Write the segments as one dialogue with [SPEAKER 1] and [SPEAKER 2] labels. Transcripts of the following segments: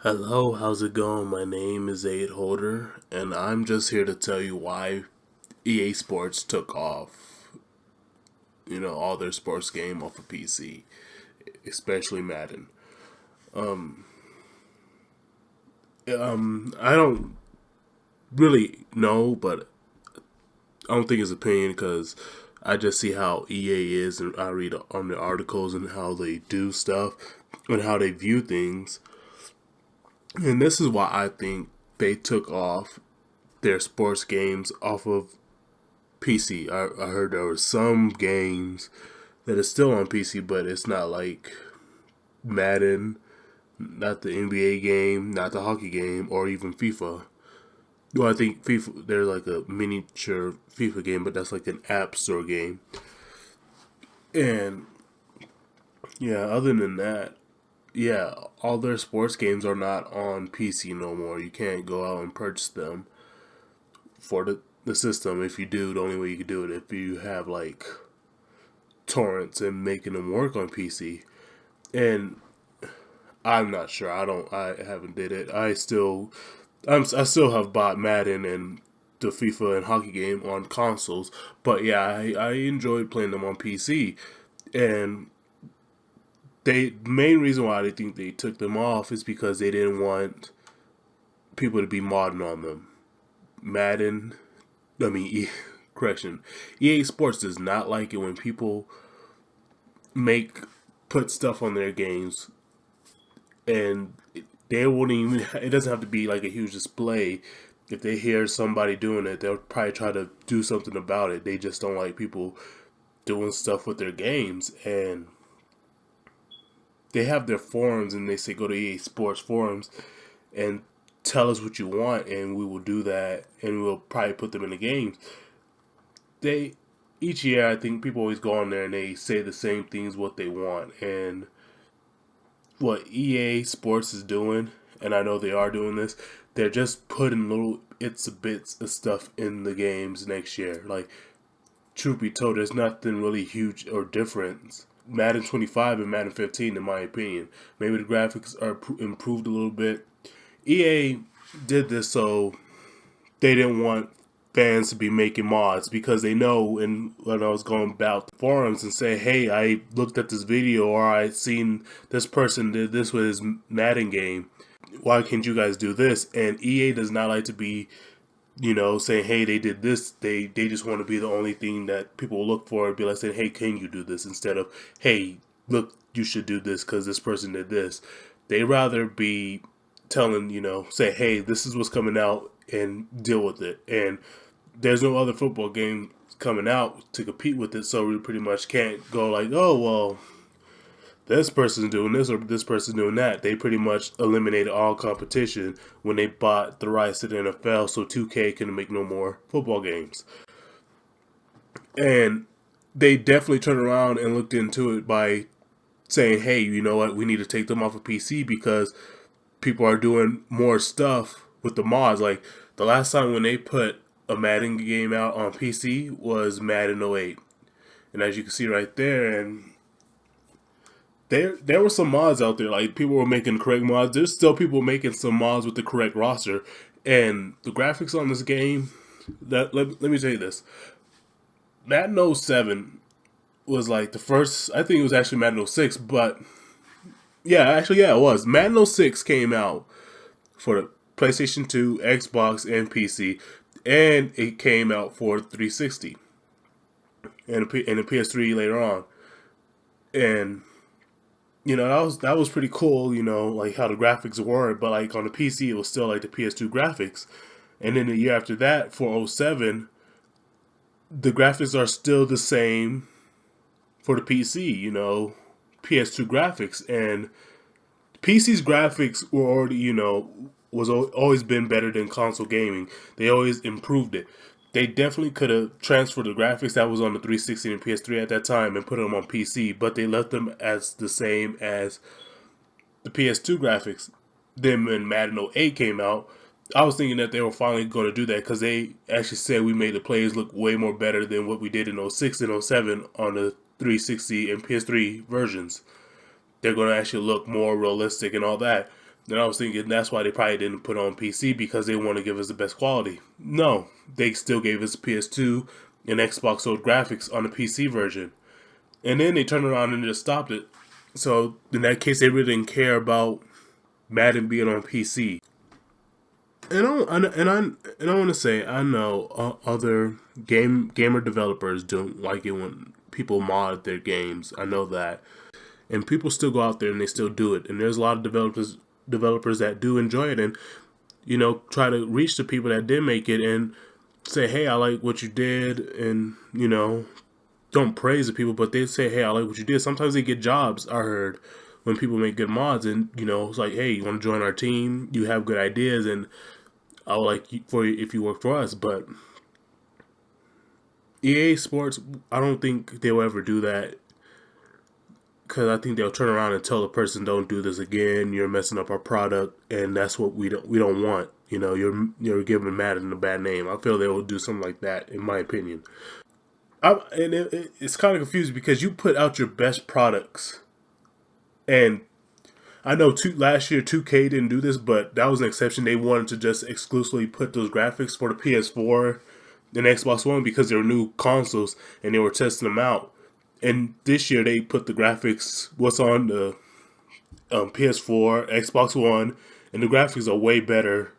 [SPEAKER 1] Hello, how's it going? My name is Aid Holder, and I'm just here to tell you why EA Sports took off, all their sports game off of PC, especially Madden. I don't really know, but I don't think it's opinion because I just see how EA is, and I read on the articles and how they do stuff and how they view things. And this is why I think they took off their sports games off of PC. I heard there were some games that are still on PC, but it's not like Madden, not the NBA game, not the hockey game, or even FIFA. Well, I think FIFA, there's like a miniature FIFA game, but that's like an app store game. And yeah, other than that, yeah, all their sports games are not on PC no more. You can't go out and purchase them for the system. If you do, the only way you can do it if you have like torrents and making them work on PC. And I'm not sure. I haven't did it. I still have bought Madden and the FIFA and hockey game on consoles. But yeah, I enjoyed playing them on PC. And the main reason why I think they took them off is because they didn't want people to be modding on them. Madden, I mean, correction, EA Sports does not like it when people make put stuff on their games, and they won't even. It doesn't have to be like a huge display. If they hear somebody doing it, they'll probably try to do something about it. They just don't like people doing stuff with their games, and they have their forums, and they say go to EA Sports forums and tell us what you want, and we will do that, and we'll probably put them in the games. They Each year, I think people always go on there and they say the same things what they want, and what EA Sports is doing, and I know they are doing this. They're just putting little bits of stuff in the games next year. Like, truth be told, there's nothing really huge or different. Madden 25 and Madden 15, in my opinion. Maybe the graphics are improved a little bit. EA did this so they didn't want fans to be making mods because they know, and when I was going about the forums and say, hey, I looked at this video or I seen this person did this with his Madden game. Why can't you guys do this? And EA does not like to be, saying, hey, they did this. They just want to be the only thing that people will look for and be like saying, hey, can you do this? Instead of, hey, look, you should do this because this person did this. They rather be telling, say, hey, this is what's coming out and deal with it. And there's no other football game coming out to compete with it, so we pretty much can't go like, oh, well, this person's doing this or this person's doing that. They pretty much eliminated all competition when they bought the rights to the NFL so 2K can make no more football games. And they definitely turned around and looked into it by saying, hey, you know what, we need to take them off of PC because people are doing more stuff with the mods. Like, the last time when they put a Madden game out on PC was Madden 08. And as you can see right there, and there were some mods out there. Like, people were making correct mods. There's still people making some mods with the correct roster. And the graphics on this game, let me tell you this. Madden 07 was like the first, I think it was actually Madden 06, but yeah, it was. Madden 06 came out for the PlayStation 2, Xbox, and PC, and it came out for 360 and the PS3 later on. And that was pretty cool. Like how the graphics were, but like on the PC, it was still like the PS2 graphics. And then the year after that, for 07, the graphics are still the same for the PC. PS2 graphics, and PC's graphics were already, was always been better than console gaming. They always improved it. They definitely could have transferred the graphics that was on the 360 and PS3 at that time and put them on PC, but they left them as the same as the PS2 graphics. Then when Madden 08 came out, I was thinking that they were finally going to do that because they actually said we made the players look way more better than what we did in 06 and 07 on the 360 and PS3 versions. They're going to actually look more realistic and all that. And I was thinking that's why they probably didn't put on PC because they want to give us the best quality. No, they still gave us PS2 and Xbox old graphics on the PC version. And then they turned around and just stopped it. So in that case, they really didn't care about Madden being on PC. And I want to say I know other gamer developers don't like it when people mod their games. I know that, and people still go out there and they still do it. And there's a lot of developers that do enjoy it, and try to reach the people that did make it and say, hey, I like what you did, and don't praise the people, but they say, hey, I like what you did. Sometimes they get jobs, I heard, when people make good mods, and it's like, hey, you want to join our team? You have good ideas, and I would like for you if you work for us. But EA Sports, I don't think they'll ever do that, because I think they'll turn around and tell the person, don't do this again. You're messing up our product, and that's what we don't want. You're giving Madden a bad name. I feel they will do something like that, in my opinion. It's kind of confusing because you put out your best products, and I know last year 2K didn't do this, but that was an exception. They wanted to just exclusively put those graphics for the PS4 and Xbox One because they were new consoles and they were testing them out. And this year they put the graphics, what's on the PS4, Xbox One, and the graphics are way better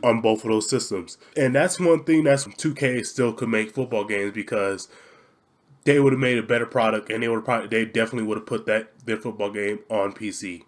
[SPEAKER 1] on both of those systems. And that's one thing that's 2K still could make football games, because they would have made a better product, and they definitely would have put their football game on PC.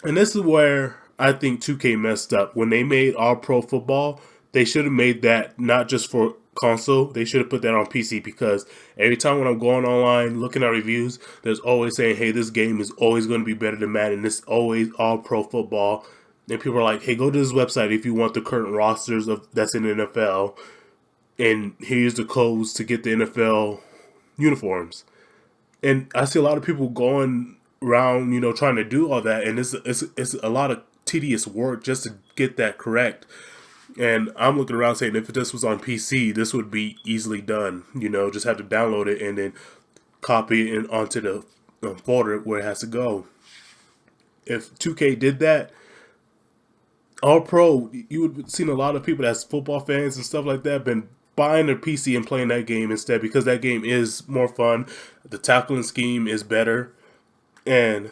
[SPEAKER 1] And this is where I think 2K messed up. When they made All Pro Football, they should have made that not just for console. They should have put that on PC, because every time when I'm going online looking at reviews, there's always saying, hey, this game is always going to be better than Madden. It's always All Pro Football. And people are like, hey, go to this website if you want the current rosters that's in the NFL. And here's the codes to get the NFL uniforms. And I see a lot of people going around, trying to do all that, and it's a lot of tedious work just to get that correct. And I'm looking around saying, if this was on PC, this would be easily done. Just have to download it and then copy it onto the folder where it has to go. If 2K did that, All Pro, you would have seen a lot of people that's football fans and stuff like that been buying their PC and playing that game instead, because that game is more fun. The tackling scheme is better, and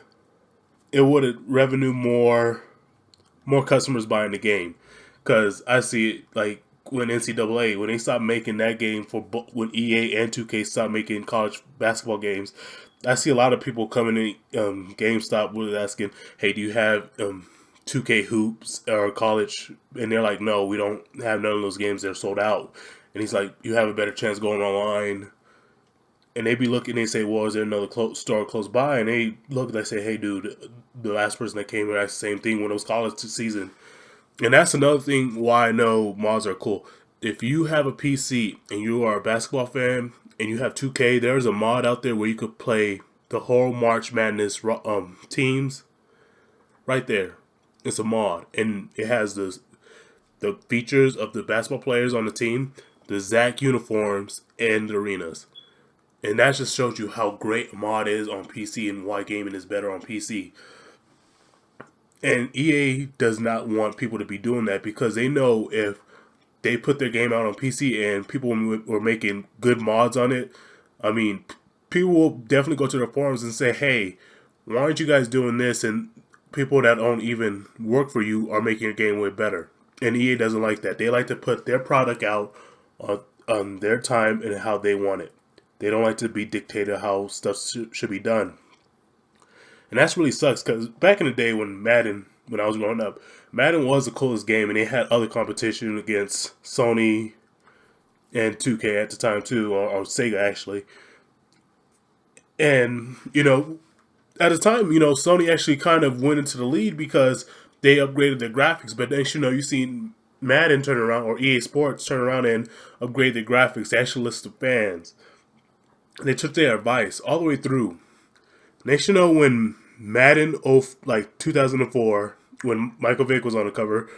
[SPEAKER 1] it would have revenue more customers buying the game. Because I see it like when NCAA, when they stopped making that game when EA and 2K stopped making college basketball games, I see a lot of people coming in GameStop with asking, hey, do you have 2K hoops or college? And they're like, no, we don't have none of those games. They're sold out. And he's like, you have a better chance going online. And they be looking, they say, well, is there another store close by? And they look, they say, hey, dude, the last person that came here asked the same thing when it was college season. And that's another thing why I know mods are cool. If you have a PC and you are a basketball fan and you have 2K, there's a mod out there where you could play the whole March Madness teams right there. It's a mod, and it has the features of the basketball players on the team, the Zach uniforms, and the arenas. And that just shows you how great a mod is on PC and why gaming is better on PC. And EA does not want people to be doing that, because they know if they put their game out on PC and people were making good mods on it, I mean, people will definitely go to their forums and say, hey, why aren't you guys doing this? And people that don't even work for you are making your game way better. And EA doesn't like that. They like to put their product out on their time and how they want it. They don't like to be dictated how stuff should be done. And that's really sucks, because back in the day when I was growing up, Madden was the coolest game, and they had other competition against Sony and 2K at the time too, or Sega actually. And, at the time, Sony actually kind of went into the lead because they upgraded their graphics. But then, you seen Madden turn around, or EA Sports turn around and upgrade their graphics. They actually listened to fans. And they took their advice all the way through. Next, when Madden 2004, when Michael Vick was on the cover,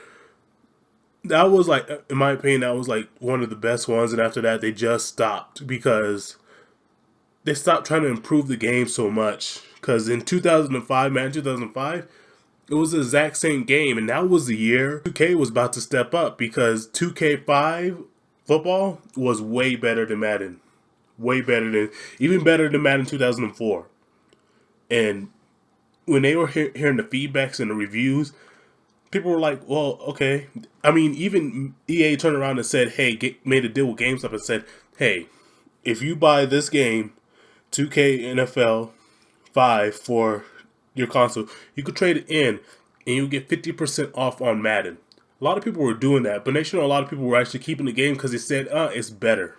[SPEAKER 1] that was like, in my opinion, that was like one of the best ones. And after that, they just stopped because they stopped trying to improve the game so much. Because in 2005, Madden 2005, It was the exact same game, and that was the year 2K was about to step up because 2K5 football was way better than Madden. Way better than, even better than Madden 2004. And when they were hearing the feedbacks and the reviews, people were like, well, okay. I mean, even EA turned around and said, hey, made a deal with GameStop and said, hey, if you buy this game, 2K NFL 5 for your console, you could trade it in and you get 50% off on Madden. A lot of people were doing that, but a lot of people were actually keeping the game because they said, it's better.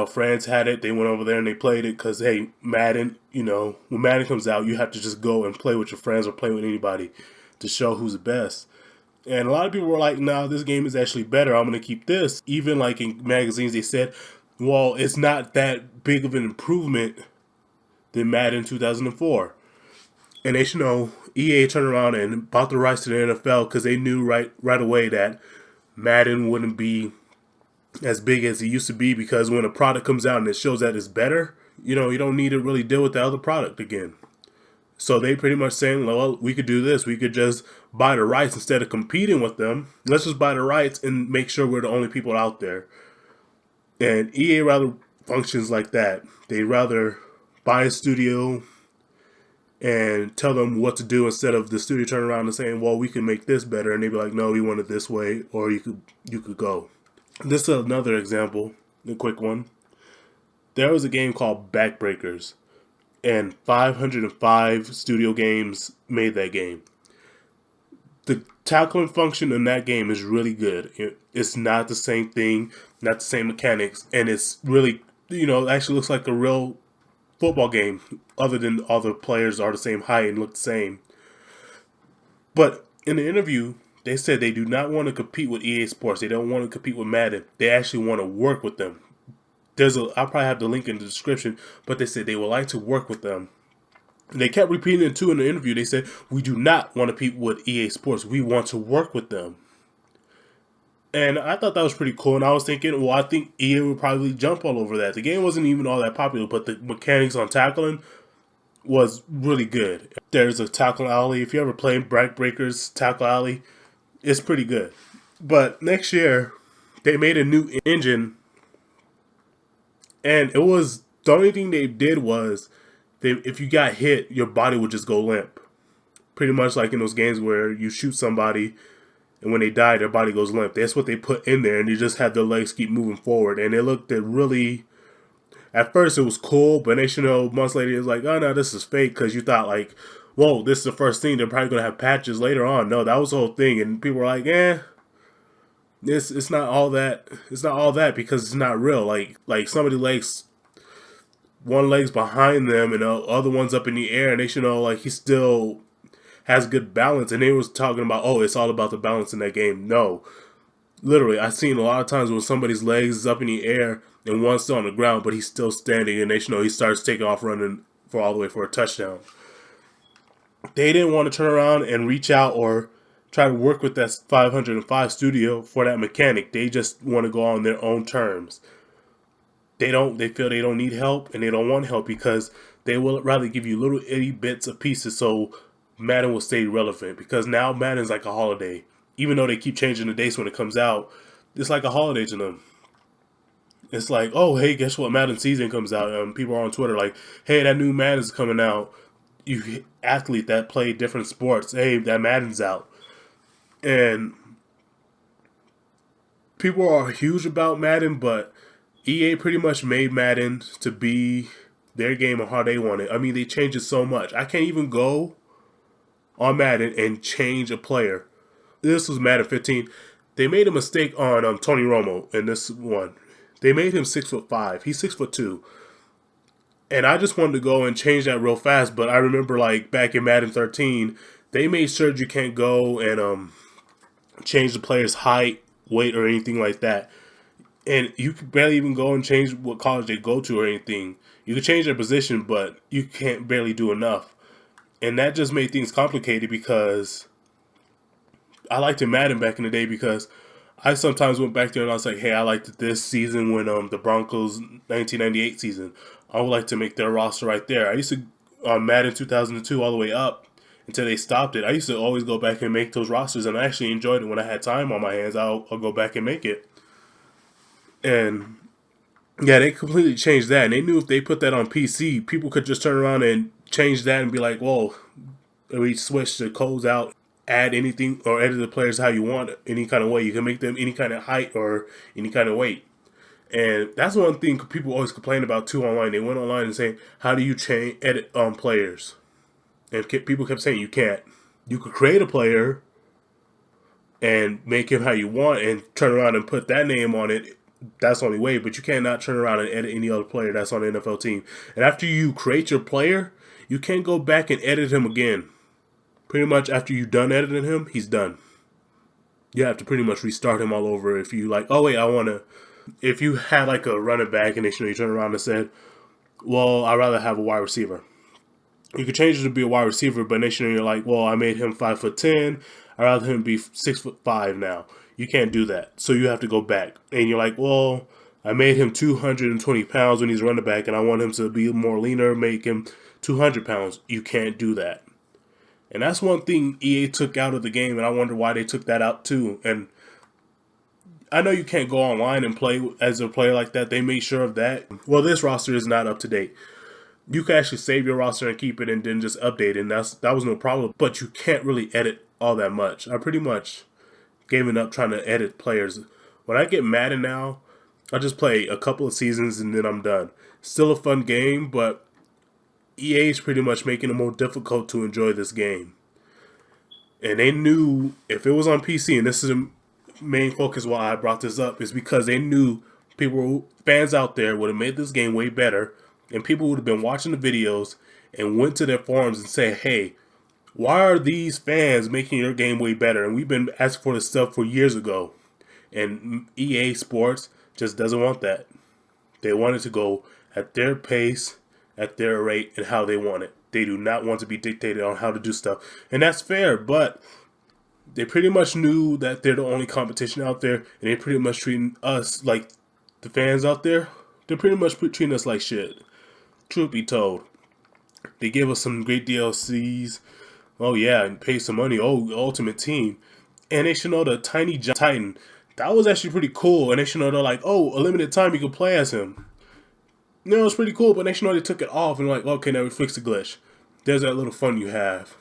[SPEAKER 1] Friends had it, they went over there and they played it because, hey, Madden, when Madden comes out, you have to just go and play with your friends or play with anybody to show who's the best. And a lot of people were like, no, this game is actually better. I'm going to keep this. Even like in magazines, they said, well, it's not that big of an improvement than Madden 2004. And they should know EA turned around and bought the rights to the NFL because they knew right away that Madden wouldn't be as big as it used to be, because when a product comes out and it shows that it's better, you don't need to really deal with the other product again. So they pretty much saying, well, we could do this. We could just buy the rights instead of competing with them. Let's just buy the rights and make sure we're the only people out there. And EA rather functions like that. They rather buy a studio and tell them what to do instead of the studio turning around and saying, well, we can make this better. And they'd be like, no, we want it this way, or you could go. This is another example, a quick one. There was a game called Backbreakers, and 505 studio games made that game. The tackling function in that game is really good. It's not the same thing, not the same mechanics, and it's really, it actually looks like a real football game, other than all the players are the same height and look the same. But in the interview, they said they do not want to compete with EA Sports. They don't want to compete with Madden. They actually want to work with them. I'll probably have the link in the description, but they said they would like to work with them. And they kept repeating it too in the interview. They said, we do not want to compete with EA Sports. We want to work with them. And I thought that was pretty cool. And I was thinking, well, I think EA would probably jump all over that. The game wasn't even all that popular, but the mechanics on tackling was really good. There's a tackle alley. If you ever played Backbreakers Tackle Alley, it's pretty good. But next year, they made a new engine. And it was, the only thing they did was, if you got hit, your body would just go limp. Pretty much like in those games where you shoot somebody, and when they die, their body goes limp. That's what they put in there, and you just had their legs keep moving forward. And it looked really, at first it was cool, but then, months later, it was like, oh no, this is fake, because you thought like, whoa, this is the first thing, they're probably going to have patches later on. No, that was the whole thing, and people were like, it's not all that, because it's not real. Like somebody legs, one leg's behind them, and the other one's up in the air, and they like he still has good balance, and they was talking about, oh, it's all about the balance in that game. No, literally, I've seen a lot of times when somebody's legs is up in the air and one's still on the ground, but he's still standing, and they he starts taking off running for all the way for a touchdown. They didn't want to turn around and reach out or try to work with that 505 studio for that mechanic. They just want to go on their own terms. They feel they don't need help, and they don't want help because they will rather give you little itty bits of pieces so Madden will stay relevant, because now Madden's like a holiday. Even though they keep changing the dates when it comes out, it's like a holiday to them. It's like, oh, hey, guess what? Madden season comes out. People are on Twitter like, hey, that new Madden's coming out. You athlete that play different sports, hey, that Madden's out. And people are huge about Madden, but EA pretty much made Madden to be their game and how they want it. I mean, they changed it so much. I can't even go on Madden and change a player. This was Madden 15. They made a mistake on Tony Romo in this one. They made him 6'5". He's 6'2". And I just wanted to go and change that real fast, but I remember like back in Madden 13, they made sure you can't go and change the player's height, weight, or anything like that. And you could barely even go and change what college they go to or anything. You could change their position, but you can't barely do enough. And that just made things complicated, because I liked Madden back in the day, because I sometimes went back there and I was like, hey, I liked this season when the Broncos 1998 season. I would like to make their roster right there. I used to on Madden 2002 all the way up until they stopped it. I used to always go back and make those rosters, and I actually enjoyed it. When I had time on my hands, I'll go back and make it. And yeah, they completely changed that. And they knew if they put that on PC, people could just turn around and change that and be like, whoa, we switch the codes out, add anything, or edit the players how you want, any kind of way. You can make them any kind of height or any kind of weight. And that's one thing people always complain about too online. They went online and saying, how do you edit players? And people kept saying you can't. You could create a player and make him how you want and turn around and put that name on it. That's the only way. But you cannot turn around and edit any other player that's on the NFL team. And after you create your player, you can't go back and edit him again. Pretty much after you're done editing him, he's done. You have to pretty much restart him all over if you like, oh wait, I want to. If you had like a running back and you turn around and said, well, I'd rather have a wide receiver. You could change it to be a wide receiver, but you're like, well, I made him 5'10". I'd rather him be 6'5" now. You can't do that. So you have to go back. And you're like, well, I made him 220 pounds when he's a running back, and I want him to be more leaner, make him 200 pounds. You can't do that. And that's one thing EA took out of the game, and I wonder why they took that out too. And I know you can't go online and play as a player like that. They made sure of that. Well, this roster is not up to date. You can actually save your roster and keep it and then just update it, and that was no problem. But you can't really edit all that much. I pretty much gave up trying to edit players. When I get Madden now, I just play a couple of seasons and then I'm done. Still a fun game, but EA is pretty much making it more difficult to enjoy this game. And they knew if it was on PC, and this is the main focus why I brought this up, is because they knew fans out there would have made this game way better, and people would have been watching the videos and went to their forums and say, hey, why are these fans making your game way better? And we've been asking for this stuff for years ago. And EA Sports just doesn't want that. They want it to go at their pace, at their rate, and how they want it. They do not want to be dictated on how to do stuff. And that's fair, but they pretty much knew that they're the only competition out there, and they pretty much treating us like the fans out there. They're pretty much treating us like shit. Truth be told, they give us some great DLCs. Oh yeah, and pay some money. Oh, Ultimate Team, and they should know the Tiny Titan. That was actually pretty cool. And they should know they're like, oh, a limited time you can play as him. You know, it's pretty cool, but they should know they took it off and like, okay, now we fixed the glitch. There's that little fun you have.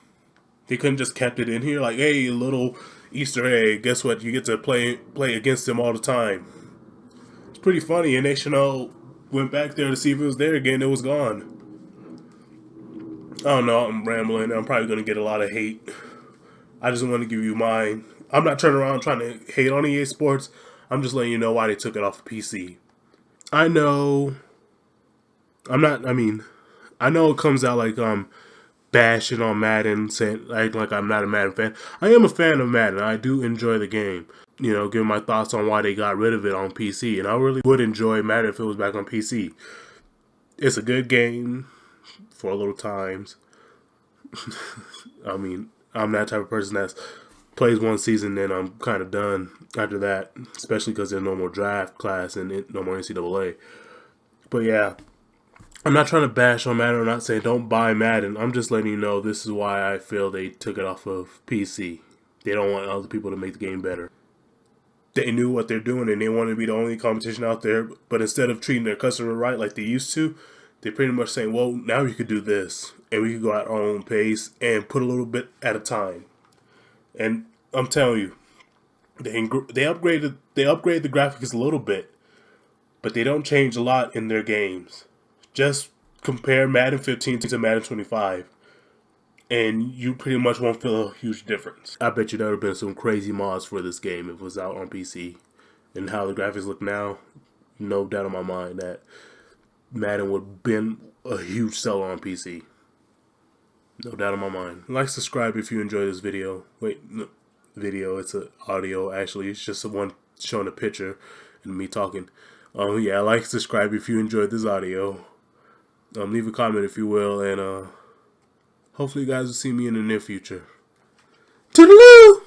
[SPEAKER 1] They couldn't just kept it in here like, hey, a little Easter egg. Guess what? You get to play against them all the time. It's pretty funny, and they should know went back there to see if it was there again. It was gone. I don't know. I'm rambling. I'm probably going to get a lot of hate. I just want to give you mine. I'm not turning around trying to hate on EA Sports. I'm just letting you know why they took it off the PC. I know. I know it comes out like I'm bashing on Madden, saying like I'm not a Madden fan. I am a fan of Madden. I do enjoy the game. You know, giving my thoughts on why they got rid of it on PC. And I really would enjoy Madden if it was back on PC. It's a good game for a little times. I'm that type of person that plays one season, then I'm kind of done after that. Especially because there's no more draft class and no more NCAA. But yeah. I'm not trying to bash on Madden. I'm not saying don't buy Madden. I'm just letting you know this is why I feel they took it off of PC. They don't want other people to make the game better. They knew what they're doing and they wanted to be the only competition out there. But instead of treating their customer right like they used to, they're pretty much saying, well, now we could do this. And we could go at our own pace and put a little bit at a time. And I'm telling you, they upgrade the graphics a little bit. But they don't change a lot in their games. Just compare Madden 15 to Madden 25, and you pretty much won't feel a huge difference. I bet you there would have been some crazy mods for this game if it was out on PC. And how the graphics look now, no doubt in my mind that Madden would have been a huge seller on PC. No doubt in my mind. Like, subscribe if you enjoy this video. Wait, no, video, it's an audio actually. It's just one showing a picture and me talking. Yeah, like, subscribe if you enjoyed this audio. Leave a comment if you will, and hopefully you guys will see me in the near future. Toodaloo!